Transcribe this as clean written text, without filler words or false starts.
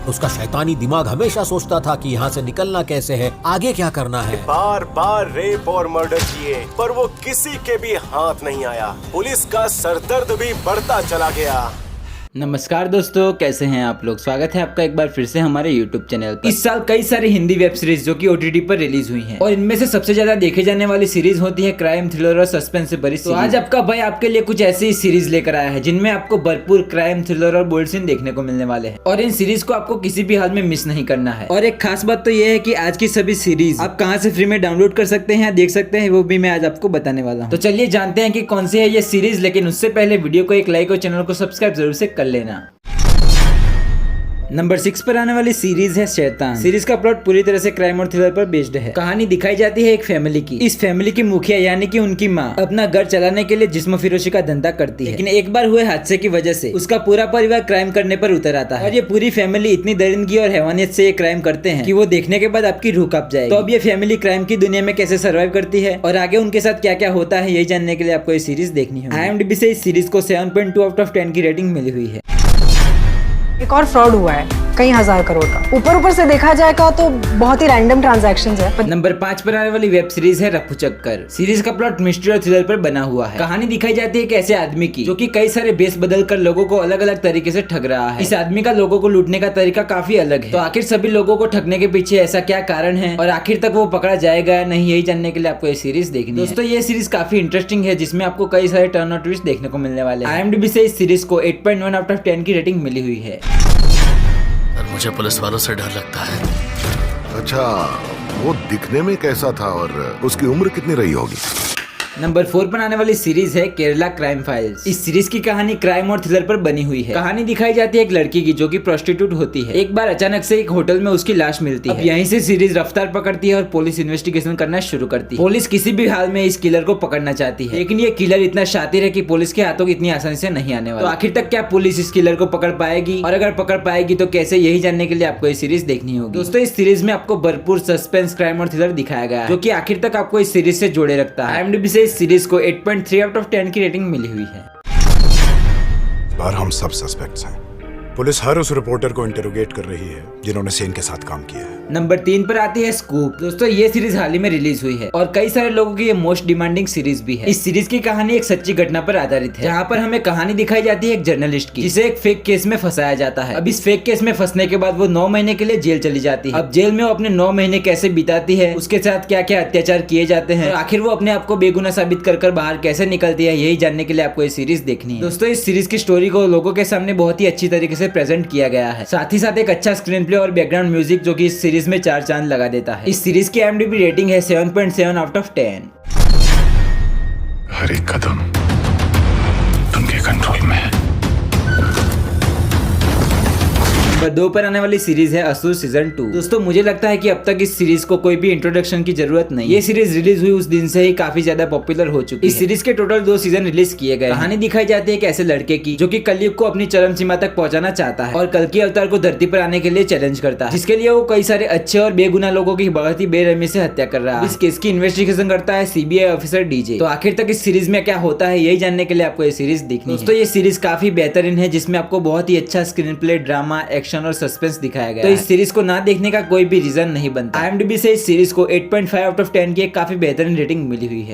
उसका शैतानी दिमाग हमेशा सोचता था कि यहाँ से निकलना कैसे है, आगे क्या करना है। बार बार रेप और मर्डर किए पर वो किसी के भी हाथ नहीं आया। पुलिस का सरदर्द भी बढ़ता चला गया। नमस्कार दोस्तों, कैसे हैं आप लोग। स्वागत है आपका एक बार फिर से हमारे YouTube चैनल पर। इस साल कई सारी हिंदी वेब सीरीज जो कि OTT पर रिलीज हुई हैं और इनमें से सबसे ज्यादा देखे जाने वाली सीरीज होती है क्राइम, थ्रिलर और सस्पेंस से भरी। तो आज आपका भाई आपके लिए कुछ ऐसी सीरीज लेकर आया है जिनमें आपको भरपूर क्राइम, थ्रिलर और बोल्ड सीन देखने को मिलने वाले हैं और इन सीरीज को आपको किसी भी हाल में मिस नहीं करना है। और एक खास बात तो यह है कि आज की सभी सीरीज आप कहाँ से फ्री में डाउनलोड कर सकते हैं, देख सकते हैं, वो भी मैं आज आपको बताने वाला हूँ। तो चलिए जानते हैं कि कौन सी है ये सीरीज, लेकिन उससे पहले वीडियो को एक लाइक और चैनल को सब्सक्राइब जरूर से कर लेना। नंबर 6 पर आने वाली सीरीज है शैतान। सीरीज का प्लॉट पूरी तरह से क्राइम और थ्रिलर पर बेस्ड है। कहानी दिखाई जाती है एक फैमिली की। इस फैमिली की मुखिया यानी कि उनकी माँ अपना घर चलाने के लिए जिस्म फिरोशी का धंधा करती है, लेकिन एक बार हुए हादसे की वजह से उसका पूरा परिवार क्राइम करने पर उतर आता है और ये पूरी फैमिली इतनी दरिंदगी और हैवानियत से ये क्राइम करते हैं कि वो देखने के बाद आपकी रूह कांप जाएगी। तो अब ये फैमिली क्राइम की दुनिया में कैसे सर्वाइव करती है और आगे उनके साथ क्या क्या होता है, यही जानने के लिए आपको ये सीरीज देखनी है। IMDb से इस सीरीज को 7.2 आउट ऑफ 10 की रेटिंग मिली हुई है। एक और फ्रॉड हुआ है कई हजार करोड़ का। ऊपर से देखा जाएगा तो बहुत ही रैंडम ट्रांजैक्शंस है। नंबर 5 पर आने वाली वेब सीरीज है रफू चक्कर। सीरीज का प्लॉट मिस्ट्री और थ्रिलर पर बना हुआ है। कहानी दिखाई जाती है एक ऐसे आदमी की जो कि कई सारे बेस बदल कर लोगों को अलग अलग तरीके से ठग रहा है। इस आदमी का लोगों को लूटने का तरीका काफी अलग है। तो आखिर सभी लोगों को ठगने के पीछे ऐसा क्या कारण है और आखिर तक वो पकड़ा जाएगा या नहीं, यही जानने के लिए आपको ये सीरीज देखनी है। दोस्तों ये सीरीज काफी इंटरेस्टिंग है जिसमें आपको कई सारे टर्न और ट्विस्ट देखने को मिलने वाले हैं। IMDb से इस सीरीज को 8.1 आउट ऑफ 10 की रेटिंग मिली हुई है। मुझे पुलिस वालों से डर लगता है। अच्छा, वो दिखने में कैसा था और उसकी उम्र कितनी रही होगी? नंबर 4 पर आने वाली सीरीज है केरला क्राइम फाइल्स। इस सीरीज की कहानी क्राइम और थ्रिलर पर बनी हुई है। कहानी दिखाई जाती है एक लड़की की जो कि प्रोस्टिट्यूट होती है। एक बार अचानक से एक होटल में उसकी लाश मिलती है। अब यहीं से सीरीज रफ्तार पकड़ती है और पुलिस इन्वेस्टिगेशन करना शुरू करती है। पुलिस किसी भी हाल में इस किलर को पकड़ना चाहती है, लेकिन ये किलर इतना शातिर है कि पुलिस के हाथों इतनी आसानी से नहीं आने वाला। तो आखिर तक क्या पुलिस इस किलर को पकड़ पाएगी और अगर पकड़ पाएगी तो कैसे, यही जानने के लिए आपको ये सीरीज देखनी होगी। दोस्तों इस सीरीज में आपको भरपूर सस्पेंस, क्राइम और थ्रिलर दिखाया गया है जो कि आखिर तक आपको इस सीरीज से जोड़े रखता है। IMDb से इस सीरीज को 8.3 आउट ऑफ 10 की रेटिंग मिली हुई है। बार हम सब सस्पेक्ट्स हैं। पुलिस हर उस रिपोर्टर को इंटरोगेट कर रही है जिन्होंने सेन के साथ काम किया है। नंबर 3 पर आती है स्कूप। दोस्तों ये सीरीज हाल ही में रिलीज हुई है और कई सारे लोगों की ये मोस्ट डिमांडिंग सीरीज भी है। इस सीरीज की कहानी एक सच्ची घटना पर आधारित है, जहाँ पर हमें कहानी दिखाई जाती है एक जर्नलिस्ट की जिसे एक फेक केस में फंसाया जाता है। अब इस फेक केस में फंसने के बाद वो 9 महीने के लिए जेल चली जाती है। अब जेल में वो अपने 9 महीने कैसे बिताती है, उसके साथ क्या क्या अत्याचार किए जाते हैं और आखिर वो अपने आप को बेगुनाह साबित कर बाहर कैसे निकलती है, यही जानने के लिए आपको ये सीरीज देखनी है। दोस्तों इस सीरीज की स्टोरी को लोगों के सामने बहुत ही अच्छी तरीके से प्रेजेंट किया गया है। साथ ही साथ एक अच्छा स्क्रीन प्ले और बैकग्राउंड म्यूजिक जो कि इस सीरीज में 4 चांद लगा देता है। इस सीरीज की IMDb रेटिंग है 7.7 आउट ऑफ 10। हर एक कदम उनके कंट्रोल में है। नंबर 2 पर आने वाली सीरीज है असुर सीजन 2। दोस्तों मुझे लगता है कि अब तक इस सीरीज को कोई भी इंट्रोडक्शन की जरूरत नहीं। ये सीरीज रिलीज हुई उस दिन से ही काफी ज्यादा पॉपुलर हो चुकी है। इस सीरीज के टोटल 2 सीजन रिलीज किए गए। कहानी दिखाई जाती है एक ऐसे लड़के की जो कि कलयुग को अपनी चरम सीमा तक पहुंचाना चाहता है और कल्कि अवतार को धरती पर आने के लिए चैलेंज करता है, जिसके लिए वो कई सारे अच्छे और बेगुनाह लोगों की बहुत ही बेरहमी से हत्या कर रहा है। इस केस की इन्वेस्टिगेशन करता है CBI ऑफिसर DJ। तो आखिर तक इस सीरीज में क्या होता है, यही जानने के लिए आपको ये सीरीज देखनी है। दोस्तों ये सीरीज काफी बेहतरीन है जिसमें आपको बहुत ही अच्छा स्क्रीन प्ले, ड्रामा, एक्शन और सस्पेंस दिखाया गया। तो इस सीरीज को ना देखने का कोई भी रीजन नहीं बनता। IMDb से इस सीरीज को 8.5 आउट ऑफ 10 की एक काफी बेहतरीन रेटिंग मिली हुई है।